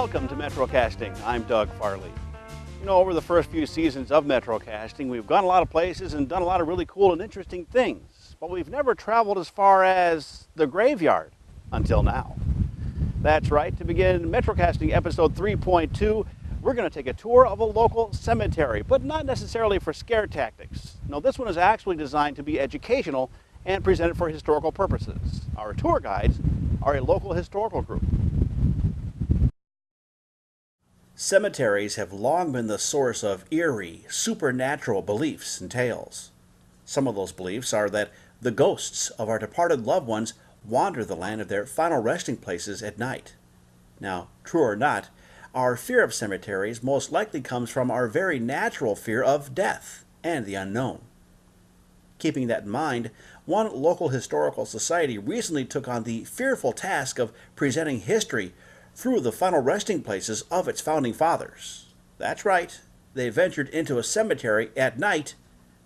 Welcome to MetroCasting. I'm Doug Farley. You know, over the first few seasons of MetroCasting, we've gone a lot of places and done a lot of really cool and interesting things, but we've never traveled as far as the graveyard until now. That's right, to begin MetroCasting episode 3.2, we're going to take a tour of a local cemetery, but not necessarily for scare tactics. No, this one is actually designed to be educational and presented for historical purposes. Our tour guides are a local historical group. Cemeteries have long been the source of eerie, supernatural beliefs and tales. Some of those beliefs are that the ghosts of our departed loved ones wander the land of their final resting places at night. Now, true or not, our fear of cemeteries most likely comes from our very natural fear of death and the unknown. Keeping that in mind, one local historical society recently took on the fearful task of presenting history through the final resting places of its founding fathers. That's right, they ventured into a cemetery at night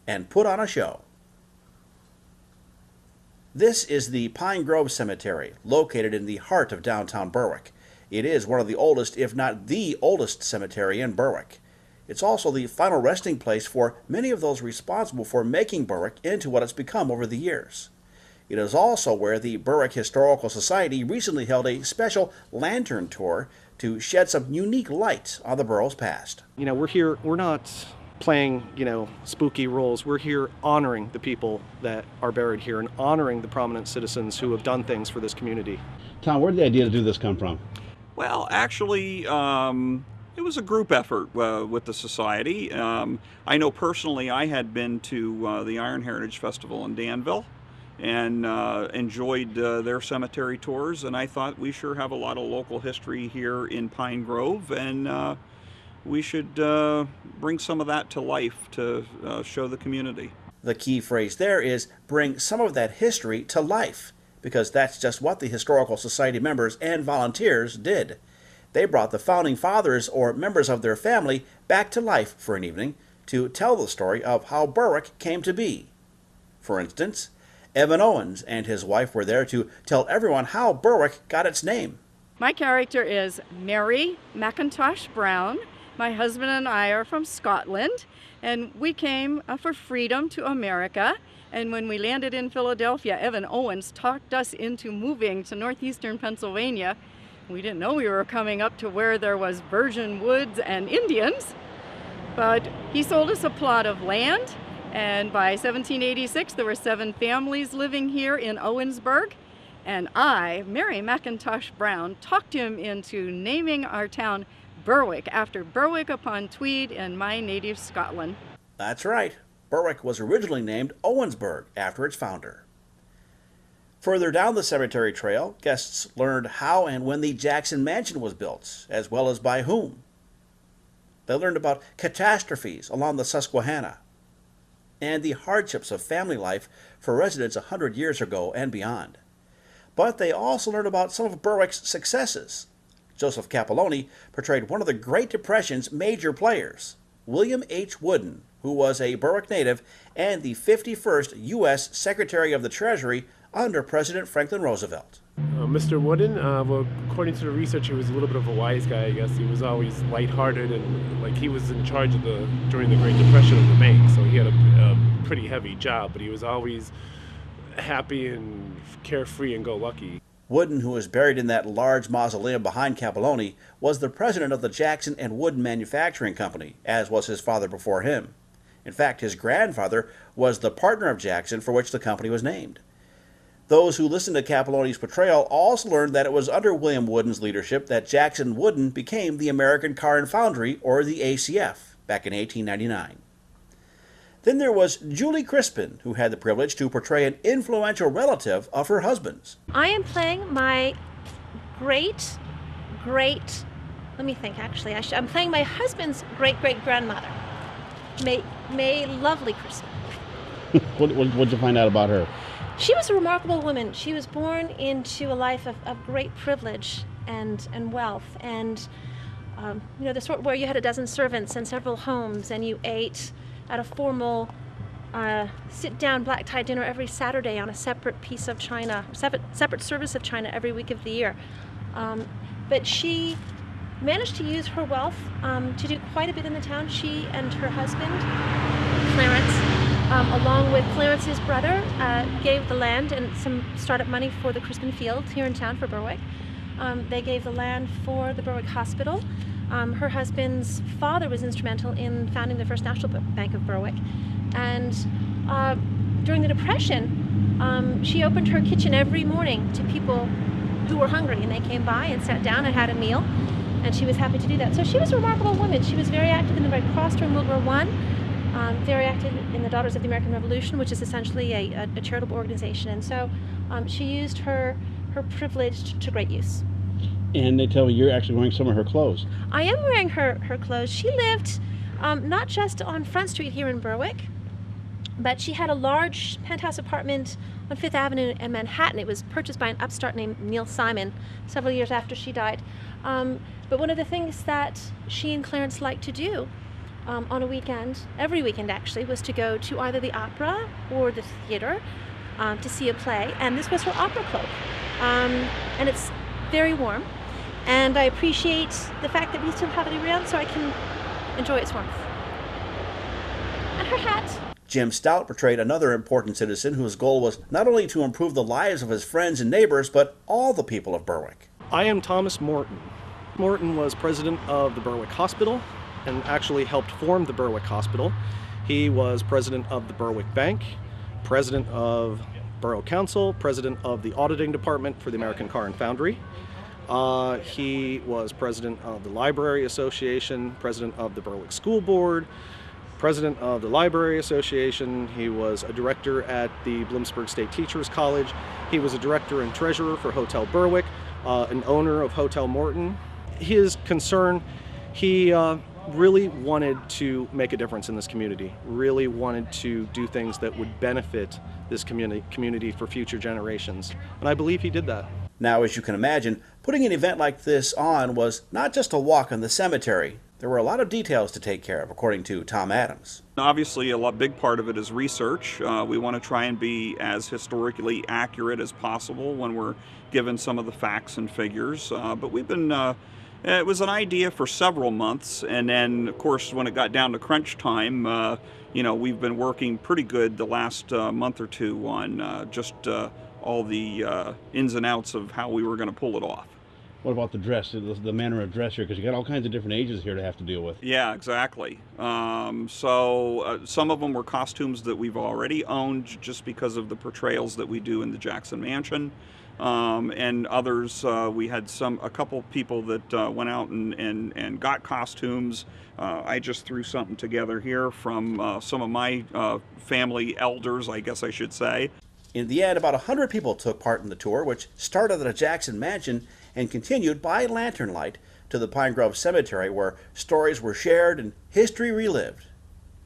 and put on a show. This is the Pine Grove Cemetery, located in the heart of downtown Berwick. It is one of the oldest, if not the oldest, cemetery in Berwick. It's also the final resting place for many of those responsible for making Berwick into what it's become over the years. It is also where the Berwick Historical Society recently held a special lantern tour to shed some unique light on the borough's past. You know, we're here, we're not playing, spooky roles. We're here honoring the people that are buried here and honoring the prominent citizens who have done things for this community. Tom, where did the idea to do this come from? Well, actually, it was a group effort with the society. I know personally I had been to the Iron Heritage Festival in Danville and enjoyed their cemetery tours, and I thought we sure have a lot of local history here in Pine Grove, and we should bring some of that to life to show the community. The key phrase there is bring some of that history to life, because that's just what the Historical Society members and volunteers did. They brought the founding fathers or members of their family back to life for an evening to tell the story of how Berwick came to be. For instance, Evan Owens and his wife were there to tell everyone how Berwick got its name. My character is Mary McIntosh Brown. My husband and I are from Scotland, and we came for freedom to America. And when we landed in Philadelphia, Evan Owens talked us into moving to northeastern Pennsylvania. We didn't know we were coming up to where there was virgin woods and Indians, but he sold us a plot of land, and by 1786 there were 7 families living here in Owensburg, and I, Mary McIntosh Brown, talked him into naming our town Berwick after Berwick upon Tweed in my native Scotland. That's right. Berwick was originally named Owensburg after its founder. Further down the cemetery trail, guests learned how and when the Jackson Mansion was built, as well as by whom. They learned about catastrophes along the Susquehanna and the hardships of family life for residents 100 years ago and beyond. But they also learned about some of Berwick's successes. Joseph Capelloni portrayed one of the Great Depression's major players, William H. Wooden, who was a Berwick native and the 51st U.S. Secretary of the Treasury under President Franklin Roosevelt. Mr. Wooden, well, according to the research, he was a little bit of a wise guy, I guess. He was always lighthearted, and he was in charge of during the Great Depression of the bank, so he had a pretty heavy job, but he was always happy and carefree and go-lucky. Wooden, who is buried in that large mausoleum behind Capelloni, was the president of the Jackson and Wooden Manufacturing Company, as was his father before him. In fact, his grandfather was the partner of Jackson, for which the company was named. Those who listened to Capelloni's portrayal also learned that it was under William Wooden's leadership that Jackson Wooden became the American Car and Foundry, or the ACF, back in 1899. Then there was Julie Crispin, who had the privilege to portray an influential relative of her husband's. I am playing my great, let me think actually, I'm playing my husband's great-great-grandmother, May Lovely Crispin. What'd you find out about her? She was a remarkable woman. She was born into a life of great privilege and wealth, and the sort where you had a dozen servants and several homes, and you ate at a formal sit-down black-tie dinner every Saturday on a separate piece of china, separate service of china every week of the year. But she managed to use her wealth to do quite a bit in the town. She and her husband, Clarence, along with Clarence's brother, gave the land and some startup money for the Crispin Field here in town for Berwick. They gave the land for the Berwick Hospital. Her husband's father was instrumental in founding the First National Bank of Berwick. And during the Depression, she opened her kitchen every morning to people who were hungry, and they came by and sat down and had a meal, and she was happy to do that. So she was a remarkable woman. She was very active in the Red Cross during World War I, very active in the Daughters of the American Revolution, which is essentially a charitable organization. And so she used her privilege to great use. And they tell me you're actually wearing some of her clothes. I am wearing her clothes. She lived not just on Front Street here in Berwick, but she had a large penthouse apartment on Fifth Avenue in Manhattan. It was purchased by an upstart named Neil Simon several years after she died. But one of the things that she and Clarence liked to do on a weekend, every weekend actually, was to go to either the opera or the theater to see a play. And this was her opera cloak. And it's very warm. And I appreciate the fact that we still have it around so I can enjoy its warmth. And her hat. Jim Stout portrayed another important citizen whose goal was not only to improve the lives of his friends and neighbors, but all the people of Berwick. I am Thomas Morton. Morton was president of the Berwick Hospital and actually helped form the Berwick Hospital. He was president of the Berwick Bank, president of Borough Council, president of the auditing department for the American Car and Foundry. He was president of the Library Association, president of the Berwick School Board, president of the Library Association. He was a director at the Bloomsburg State Teachers College. He was a director and treasurer for Hotel Berwick, an owner of Hotel Morton. His concern, he really wanted to make a difference in this community, really wanted to do things that would benefit this community for future generations. And I believe he did that. Now, as you can imagine, putting an event like this on was not just a walk in the cemetery. There were a lot of details to take care of, according to Tom Adams. Obviously, big part of it is research. We want to try and be as historically accurate as possible when we're given some of the facts and figures. But we've been, it was an idea for several months, and then, of course, when it got down to crunch time, we've been working pretty good the last month or two on just all the ins and outs of how we were going to pull it off. What about the dress, the manner of dress here? Because you got all kinds of different ages here to have to deal with. Yeah, exactly. So some of them were costumes that we've already owned just because of the portrayals that we do in the Jackson Mansion. And others, we had a couple people that went out and got costumes. I just threw something together here from some of my family elders, I guess I should say. In the end, about 100 people took part in the tour, which started at the Jackson Mansion and continued by lantern light to the Pine Grove Cemetery, where stories were shared and history relived.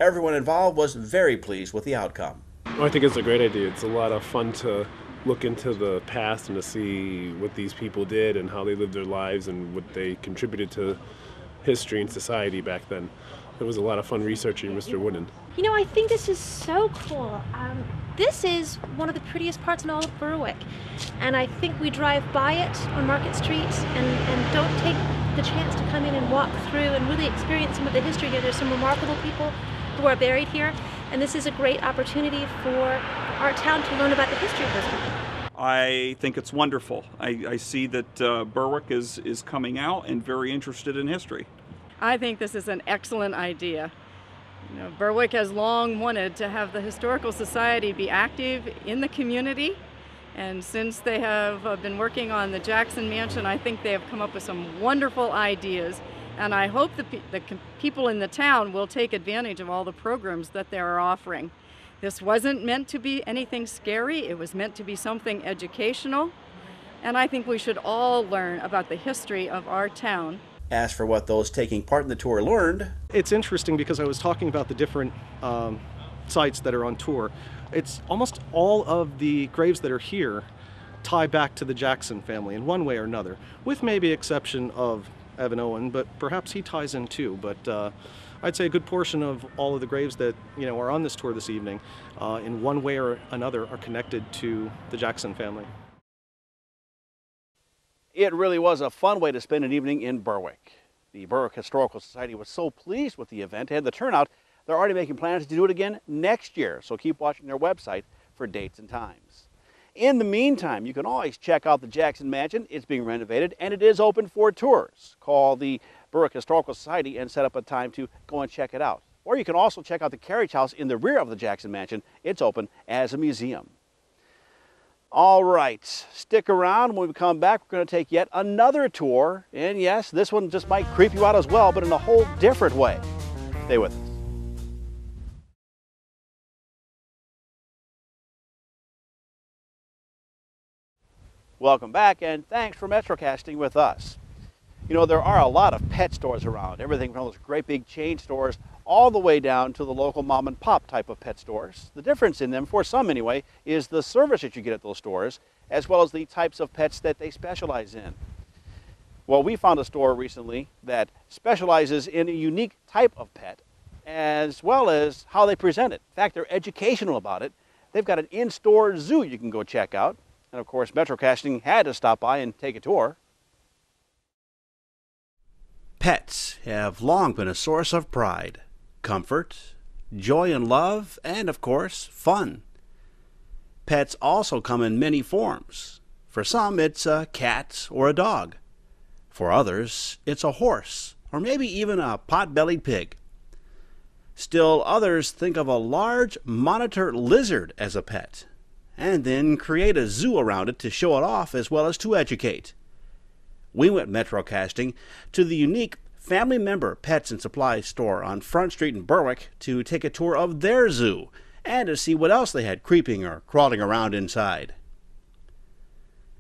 Everyone involved was very pleased with the outcome. Well, I think it's a great idea. It's a lot of fun to look into the past and to see what these people did and how they lived their lives and what they contributed to history and society back then. It was a lot of fun researching Mr. Wooden. You know, I think this is so cool. This is one of the prettiest parts in all of Berwick. And I think we drive by it on Market Street and don't take the chance to come in and walk through and really experience some of the history here. There's some remarkable people who are buried here. And this is a great opportunity for our town to learn about the history of those people. I think it's wonderful. I see that Berwick is coming out and very interested in history. I think this is an excellent idea. Berwick has long wanted to have the Historical Society be active in the community, and since they have been working on the Jackson Mansion, I think they have come up with some wonderful ideas, and I hope the people in the town will take advantage of all the programs that they are offering. This wasn't meant to be anything scary, it was meant to be something educational, and I think we should all learn about the history of our town. As for what those taking part in the tour learned, it's interesting because I was talking about the different sites that are on tour. It's almost all of the graves that are here tie back to the Jackson family in one way or another, with maybe exception of Evan Owen, but perhaps he ties in too. But I'd say a good portion of all of the graves that are on this tour this evening, in one way or another, are connected to the Jackson family. It really was a fun way to spend an evening in Berwick. The Berwick Historical Society was so pleased with the event and the turnout, they're already making plans to do it again next year, so keep watching their website for dates and times. In the meantime, you can always check out the Jackson Mansion. It's being renovated and it is open for tours. Call the Berwick Historical Society and set up a time to go and check it out. Or you can also check out the carriage house in the rear of the Jackson Mansion. It's open as a museum. All right, stick around. When we come back, we're going to take yet another tour. And yes, this one just might creep you out as well, but in a whole different way. Stay with us. Welcome back, and thanks for MetroCasting with us. You know, there are a lot of pet stores around, everything from those great big chain stores all the way down to the local mom and pop type of pet stores. The difference in them, for some anyway, is the service that you get at those stores, as well as the types of pets that they specialize in. Well, we found a store recently that specializes in a unique type of pet, as well as how they present it. In fact, they're educational about it. They've got an in-store zoo you can go check out. And of course, MetroCasting had to stop by and take a tour. Pets have long been a source of pride, comfort, joy and love, and of course, fun. Pets also come in many forms. For some, it's a cat or a dog. For others, it's a horse, or maybe even a pot-bellied pig. Still others think of a large monitor lizard as a pet, and then create a zoo around it to show it off as well as to educate. We went MetroCasting to the unique Family Member Pets and Supplies store on Front Street in Berwick to take a tour of their zoo and to see what else they had creeping or crawling around inside.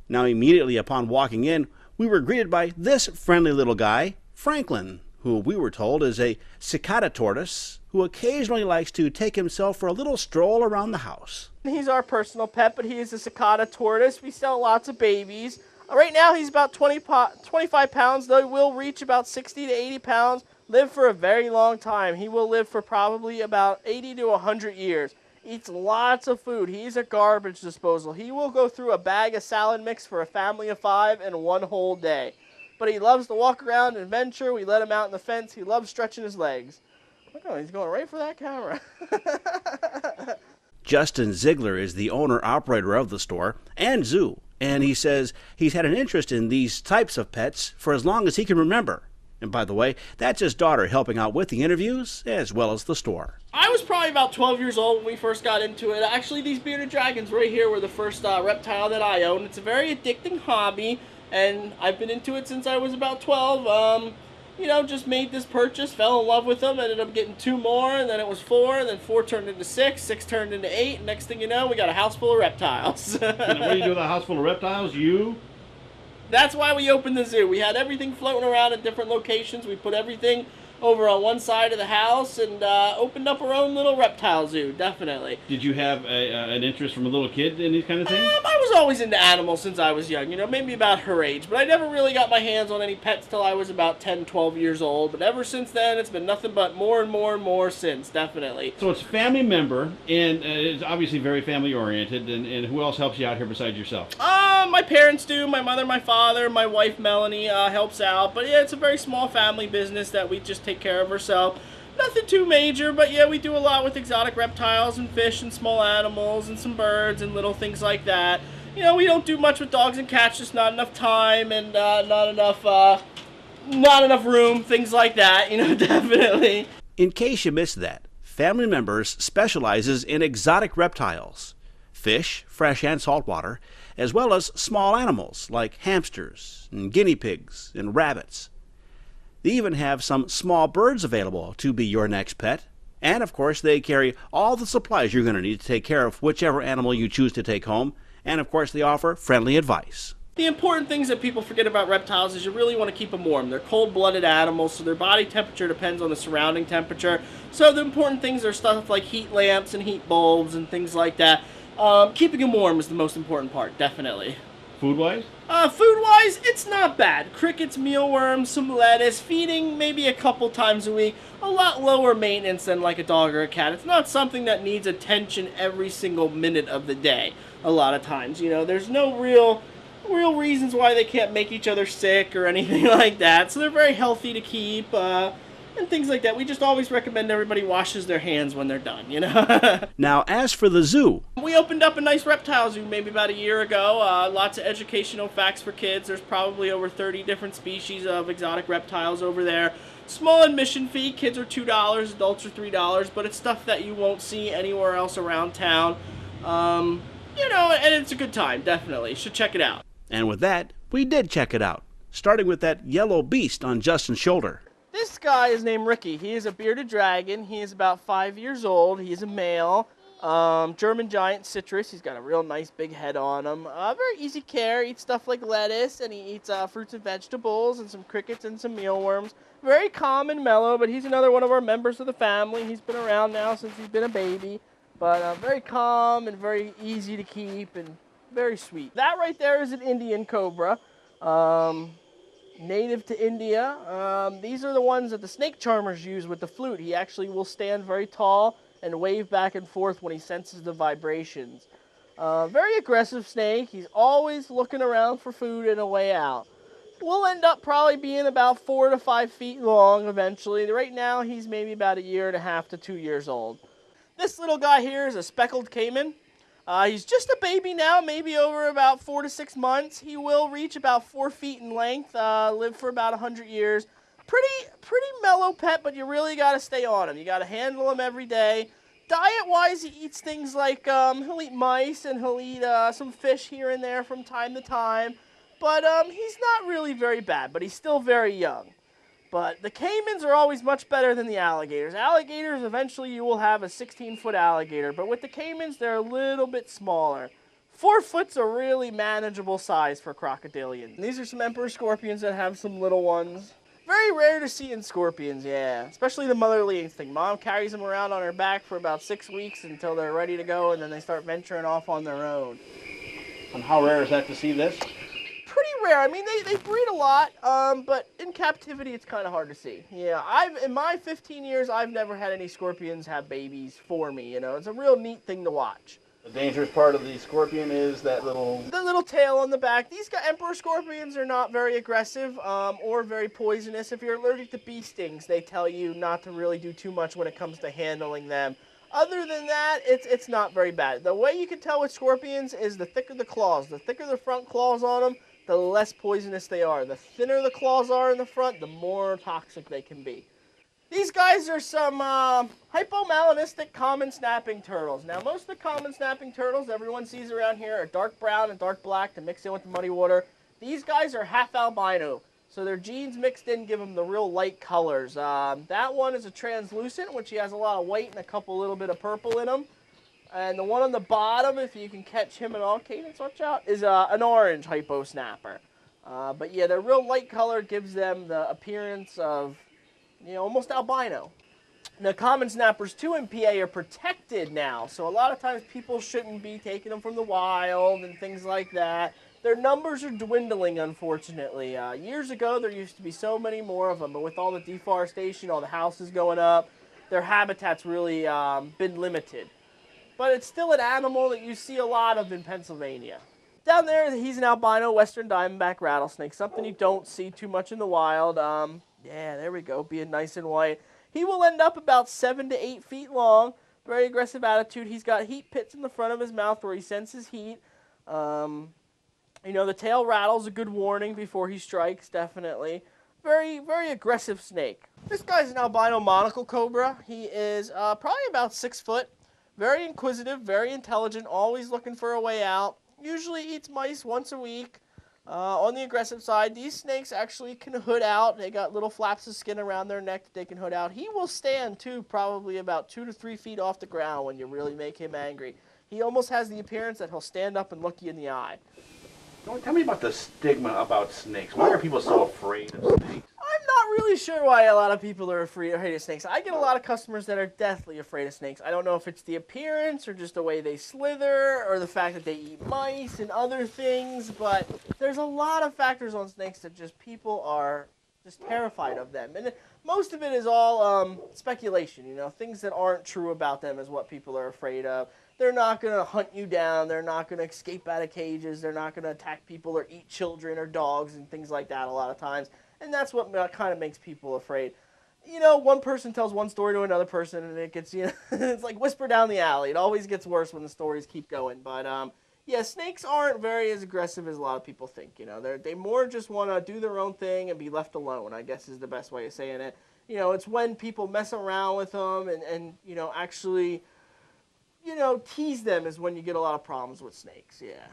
Now immediately upon walking in, we were greeted by this friendly little guy, Franklin, who we were told is a cicada tortoise who occasionally likes to take himself for a little stroll around the house. He's our personal pet, but he is a cicada tortoise. We sell lots of babies. Right now he's about 25 pounds, though he will reach about 60 to 80 pounds, live for a very long time. He will live for probably about 80 to 100 years. Eats lots of food. He's a garbage disposal. He will go through a bag of salad mix for a family of 5 in one whole day. But he loves to walk around and venture. We let him out in the fence. He loves stretching his legs. Look at him, he's going right for that camera. Justin Ziegler is the owner-operator of the store and zoo, and he says he's had an interest in these types of pets for as long as he can remember. And by the way, that's his daughter helping out with the interviews as well as the store. I was probably about 12 years old when we first got into it. Actually, these bearded dragons right here were the first reptile that I owned. It's a very addicting hobby, and I've been into it since I was about 12. You know, just made this purchase, fell in love with them, ended up getting 2 more, and then it was 4, and then 4 turned into 6, 6 turned into 8, and next thing you know, we got a house full of reptiles. And what do you do with a house full of reptiles? That's why we opened the zoo. We had everything floating around at different locations. We put everything over on one side of the house and opened up our own little reptile zoo, definitely. Did you have an interest from a little kid in these kind of things? I was always into animals since I was young, you know, maybe about her age. But I never really got my hands on any pets till I was about 10, 12 years old. But ever since then, it's been nothing but more and more and more since, definitely. So it's family member, and it's obviously very family-oriented. And who else helps you out here besides yourself? My parents do. My mother, my father, my wife, Melanie, helps out. But yeah, it's a very small family business that we just take care of ourselves. Nothing too major, but yeah, we do a lot with exotic reptiles and fish and small animals and some birds and little things like that. You know, we don't do much with dogs and cats, just not enough time and not enough room, things like that, you know, definitely. In case you missed that, Family Members specializes in exotic reptiles, fish, fresh and saltwater, as well as small animals like hamsters and guinea pigs and rabbits. They even have some small birds available to be your next pet. And of course, they carry all the supplies you're going to need to take care of whichever animal you choose to take home. And of course, they offer friendly advice. The important things that people forget about reptiles is you really want to keep them warm. They're cold-blooded animals, so their body temperature depends on the surrounding temperature. So the important things are stuff like heat lamps and heat bulbs and things like that. Keeping them warm is the most important part, definitely. Food-wise? Food-wise, it's not bad. Crickets, mealworms, some lettuce, feeding maybe a couple times a week. A lot lower maintenance than like a dog or a cat. It's not something that needs attention every single minute of the day, a lot of times. You know, there's no real real reasons why they can't make each other sick or anything like that. So they're very healthy to keep and things like that. We just always recommend everybody washes their hands when they're done, you know. Now, as for the zoo, We opened up a nice reptile zoo maybe about a year ago. Lots of educational facts for kids. There's probably over 30 different species of exotic reptiles over there. Small admission fee. Kids are $2, adults are $3, but it's stuff that you won't see anywhere else around town. You know, and it's a good time, definitely. You should check it out. and with that, we did check it out, starting with that yellow beast on Justin's shoulder. This guy is named Ricky. He is a bearded dragon. He is about 5 years old. He's a male. German giant citrus. He's got a real nice big head on him. Very easy care. Eats stuff like lettuce, and he eats fruits and vegetables and some crickets and some mealworms. Very calm and mellow, but he's another one of our members of the family. He's been around now since he's been a baby. But very calm and very easy to keep and very sweet. That right there is an Indian cobra. Native to India. These are the ones that the snake charmers use with the flute. He actually will stand very tall and wave back and forth when he senses the vibrations. Very aggressive snake. He's always looking around for food and a way out. We'll end up probably being about 4 to 5 feet long eventually. Right now he's maybe about 1.5 to 2 years old. This little guy here is a speckled caiman. He's just a baby now, maybe over about 4 to 6 months. He will reach about 4 feet in length, live for about 100 years. Pretty mellow pet, but you really got to stay on him. You got to handle him every day. Diet-wise, he eats things like he'll eat mice and he'll eat some fish here and there from time to time. But he's not really very bad, but he's still very young. But the caimans are always much better than the alligators. Alligators, eventually you will have a 16-foot alligator, but with the caimans, they're a little bit smaller. 4 foot's a really manageable size for crocodilians. These are some emperor scorpions that have some little ones. Very rare to see in scorpions, yeah, especially the motherly instinct. Mom carries them around on her back for about 6 weeks until they're ready to go, and then they start venturing off on their own. And how rare is that to see this? Pretty rare. I mean, they breed a lot, but in captivity, it's kind of hard to see. Yeah, in my 15 years, I've never had any scorpions have babies for me, you know. It's a real neat thing to watch. The dangerous part of the scorpion is that The little tail on the back. These emperor scorpions are not very aggressive or very poisonous. If you're allergic to bee stings, they tell you not to really do too much when it comes to handling them. Other than that, it's not very bad. The way you can tell with scorpions is the thicker the claws. The thicker the front claws on them, the less poisonous they are. The thinner the claws are in the front, the more toxic they can be. These guys are some hypomelanistic common snapping turtles. Now, most of the common snapping turtles everyone sees around here are dark brown and dark black to mix in with the muddy water. These guys are half albino, so their genes mixed in give them the real light colors. That one is a translucent, which he has a lot of white and a little bit of purple in him. And the one on the bottom, if you can catch him at all, Cadence, watch out, is an orange hypo snapper. But yeah, their real light color gives them the appearance of, you know, almost albino. Now, common snappers, too, in PA are protected now, so a lot of times people shouldn't be taking them from the wild and things like that. Their numbers are dwindling, unfortunately. Years ago, there used to be so many more of them, but with all the deforestation, all the houses going up, their habitat's really been limited. But it's still an animal that you see a lot of in Pennsylvania. Down there, he's an albino western diamondback rattlesnake, something you don't see too much in the wild. Yeah, there we go, being nice and white. He will end up about 7 to 8 feet long. Very aggressive attitude. He's got heat pits in the front of his mouth where he senses heat. You know, the tail rattle's a good warning before he strikes, definitely. Very, very aggressive snake. This guy's an albino monocle cobra. He is probably about 6 foot. Very inquisitive, very intelligent, always looking for a way out. Usually eats mice once a week. On the aggressive side, these snakes actually can hood out. They got little flaps of skin around their neck that they can hood out. He will stand, too, probably about 2 to 3 feet off the ground when you really make him angry. He almost has the appearance that he'll stand up and look you in the eye. Tell me about the stigma about snakes. Why are people so afraid of snakes? I'm not really sure why a lot of people are afraid of snakes. I get a lot of customers that are deathly afraid of snakes. I don't know if it's the appearance or just the way they slither or the fact that they eat mice and other things, but there's a lot of factors on snakes that just people are just terrified of them. And most of it is all speculation, things that aren't true about them is what people are afraid of. They're not going to hunt you down. They're not going to escape out of cages. They're not going to attack people or eat children or dogs and things like that a lot of times. And that's what kind of makes people afraid. One person tells one story to another person, and it gets, it's like whisper down the alley. It always gets worse when the stories keep going. But, yeah, snakes aren't very as aggressive as a lot of people think. They more just want to do their own thing and be left alone, I guess is the best way of saying it. It's when people mess around with them and actually, tease them is when you get a lot of problems with snakes, yeah.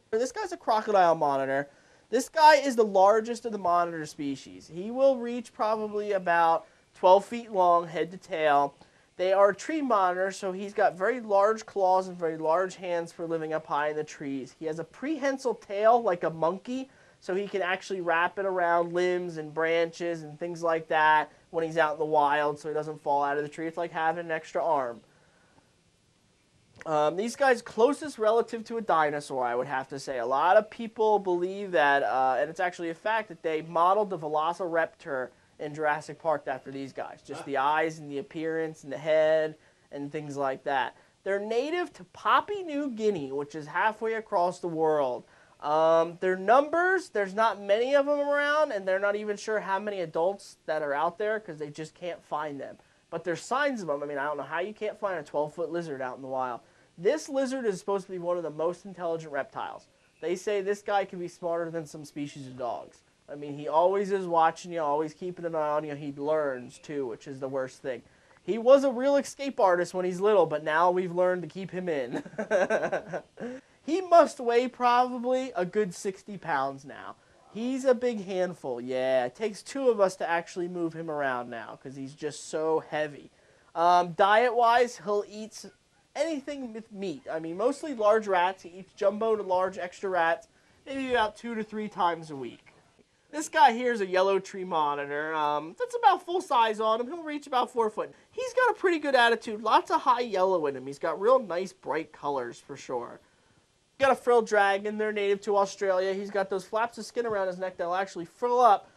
This guy's a crocodile monitor. This guy is the largest of the monitor species. He will reach probably about 12 feet long, head to tail. They are tree monitors, so he's got very large claws and very large hands for living up high in the trees. He has a prehensile tail like a monkey, so he can actually wrap it around limbs and branches and things like that when he's out in the wild so he doesn't fall out of the tree. It's like having an extra arm. These guys' closest relative to a dinosaur, I would have to say. A lot of people believe that, and it's actually a fact, that they modeled the Velociraptor in Jurassic Park after these guys. Just the eyes and the appearance and the head and things like that. They're native to Papua New Guinea, which is halfway across the world. Their numbers, there's not many of them around, and they're not even sure how many adults that are out there because they just can't find them. But there's signs of them. I mean, I don't know how you can't find a 12-foot lizard out in the wild. This lizard is supposed to be one of the most intelligent reptiles. They say this guy can be smarter than some species of dogs. I mean, he always is watching you, always keeping an eye on you. He learns, too, which is the worst thing. He was a real escape artist when he's little, but now we've learned to keep him in. He must weigh probably a good 60 pounds now. He's a big handful, yeah. It takes two of us to actually move him around now because he's just so heavy. Diet-wise, he'll eat anything with meat. I mean, mostly large rats. He eats jumbo to large extra rats, maybe about 2 to 3 times a week. This guy here is a yellow tree monitor. That's about full size on him. He'll reach about 4 foot. He's got a pretty good attitude. Lots of high yellow in him. He's got real nice bright colors for sure. Got a frilled dragon. They're native to Australia. He's got those flaps of skin around his neck that'll actually frill up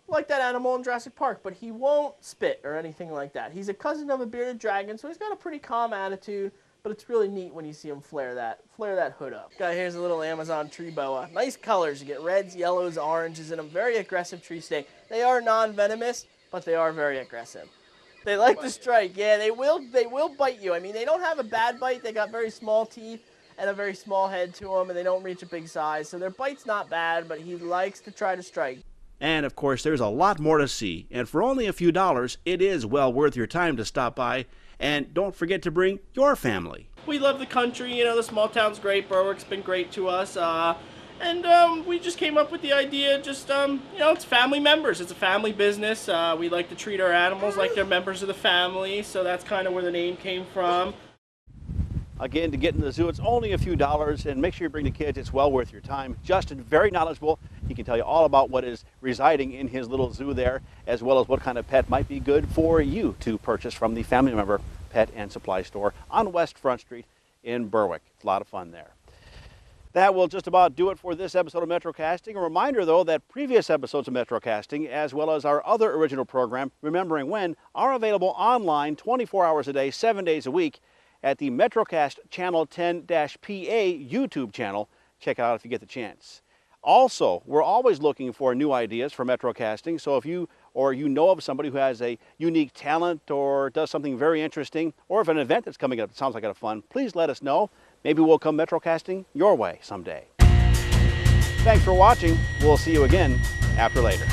like that animal in Jurassic Park, but he won't spit or anything like that. He's a cousin of a bearded dragon, so he's got a pretty calm attitude, but it's really neat when you see him flare that hood up. Guy here's a little Amazon tree boa. Nice colors. You get reds, yellows, oranges in them. Very aggressive tree snake. They are non-venomous, but they are very aggressive. They like to strike. Yeah, they will bite you. I mean, they don't have a bad bite. They got very small teeth and a very small head to them, and they don't reach a big size. So their bite's not bad, but he likes to try to strike. And of course, there's a lot more to see. And for only a few dollars, it is well worth your time to stop by. And don't forget to bring your family. We love the country. The small town's great. Berwick's been great to us. And we just came up with the idea, it's family members. It's a family business. We like to treat our animals like they're members of the family. So that's kind of where the name came from. Again, to get in the zoo, it's only a few dollars, and make sure you bring the kids. It's well worth your time. Justin, very knowledgeable. He can tell you all about what is residing in his little zoo there, as well as what kind of pet might be good for you to purchase from the Family Member Pet and Supply Store on West Front Street in Berwick. It's a lot of fun there. That will just about do it for this episode of MetroCasting. A reminder, though, that previous episodes of MetroCasting, as well as our other original program, Remembering When, are available online 24 hours a day, 7 days a week, at the MetroCast Channel 10-PA YouTube channel. Check it out if you get the chance. Also, we're always looking for new ideas for MetroCasting, so if you or you know of somebody who has a unique talent or does something very interesting, or if an event that's coming up that sounds like a lot of fun, please let us know. Maybe we'll come MetroCasting your way someday. Thanks for watching. We'll see you again after later.